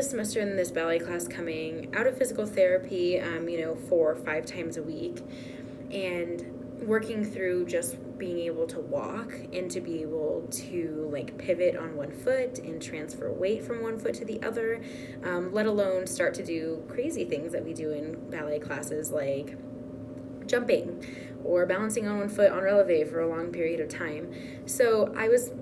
This semester in this ballet class coming out of physical therapy, 4 or 5 times a week, and working through just being able to walk and to be able to like pivot on one foot and transfer weight from one foot to the other, let alone start to do crazy things that we do in ballet classes like jumping or balancing on one foot on releve for a long period of time. So I was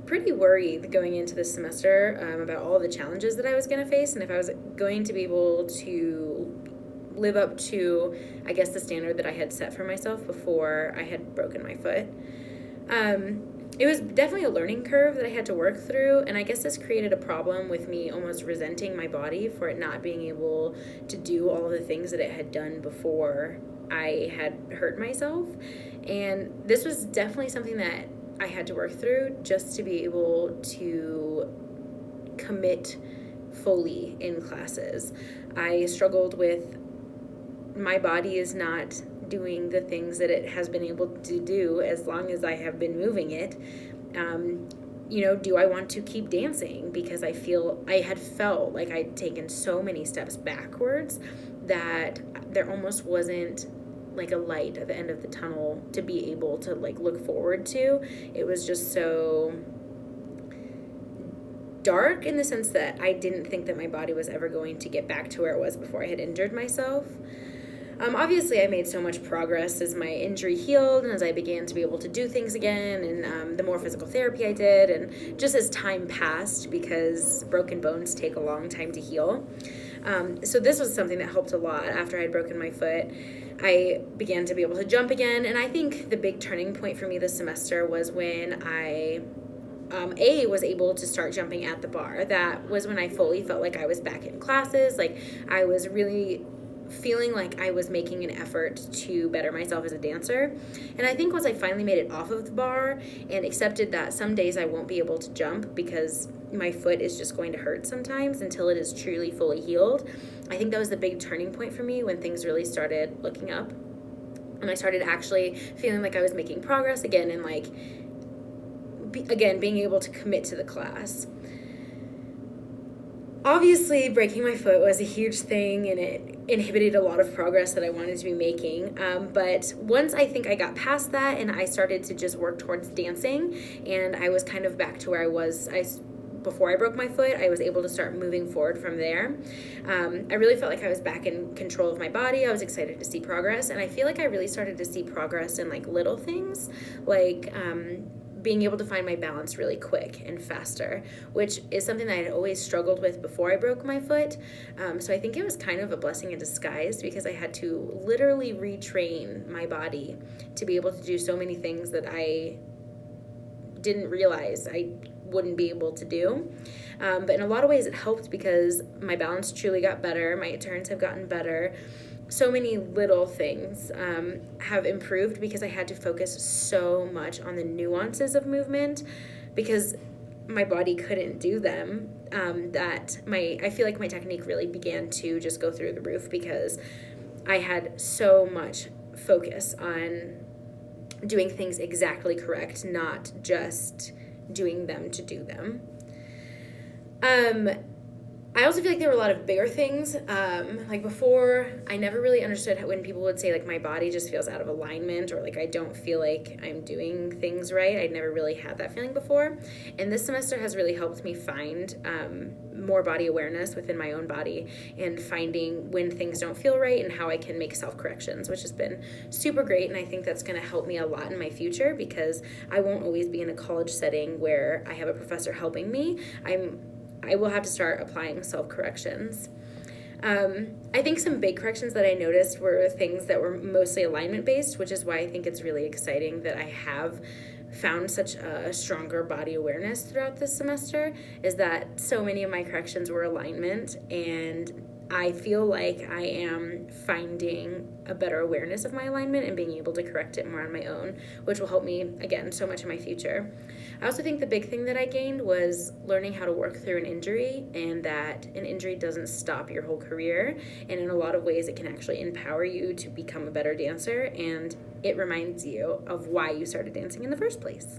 pretty worried going into this semester about all the challenges that I was going to face and if I was going to be able to live up to, I guess, the standard that I had set for myself before I had broken my foot. It was definitely a learning curve that I had to work through, and I guess this created a problem with me almost resenting my body for it not being able to do all of the things that it had done before I had hurt myself. And this was definitely something that I had to work through just to be able to commit fully in classes. I struggled with my body is not doing the things that it has been able to do as long as I have been moving it. Do I want to keep dancing? Because I had felt like I'd taken so many steps backwards that there almost wasn't like a light at the end of the tunnel to be able to like look forward to. It was just so dark in the sense that I didn't think that my body was ever going to get back to where it was before I had injured myself. Obviously, I made so much progress as my injury healed and as I began to be able to do things again, and the more physical therapy I did, and just as time passed, because broken bones take a long time to heal. So this was something that helped a lot. After I had broken my foot, I began to be able to jump again, and I think the big turning point for me this semester was when I was able to start jumping at the bar. That was when I fully felt like I was back in classes, like I was really feeling like I was making an effort to better myself as a dancer. And I think once I finally made it off of the bar and accepted that some days I won't be able to jump because my foot is just going to hurt sometimes until it is truly fully healed, I think that was the big turning point for me when things really started looking up. And I started actually feeling like I was making progress again and like, being able to commit to the class. Obviously, breaking my foot was a huge thing, and it inhibited a lot of progress that I wanted to be making. But once I think I got past that and I started to just work towards dancing, and I was kind of back to where I was before I broke my foot, I was able to start moving forward from there. I really felt like I was back in control of my body. I was excited to see progress, and I feel like I really started to see progress in like little things, like being able to find my balance really quick and faster, which is something that I had always struggled with before I broke my foot. So I think it was kind of a blessing in disguise because I had to literally retrain my body to be able to do so many things that I didn't realize I wouldn't be able to do. But in a lot of ways it helped because my balance truly got better, my turns have gotten better. So many little things have improved because I had to focus so much on the nuances of movement because my body couldn't do them. I feel like my technique really began to just go through the roof because I had so much focus on doing things exactly correct, not just doing them to do them. I also feel like there were a lot of bigger things. Like before, I never really understood when people would say like my body just feels out of alignment or like I don't feel like I'm doing things right. I'd never really had that feeling before. And this semester has really helped me find more body awareness within my own body and finding when things don't feel right and how I can make self-corrections, which has been super great. And I think that's going to help me a lot in my future because I won't always be in a college setting where I have a professor helping me. I will have to start applying self-corrections. I think some big corrections that I noticed were things that were mostly alignment-based, which is why I think it's really exciting that I have found such a stronger body awareness throughout this semester, is that so many of my corrections were alignment, and I feel like I am finding a better awareness of my alignment and being able to correct it more on my own, which will help me, again, so much in my future. I also think the big thing that I gained was learning how to work through an injury, and that an injury doesn't stop your whole career, and in a lot of ways it can actually empower you to become a better dancer, and it reminds you of why you started dancing in the first place.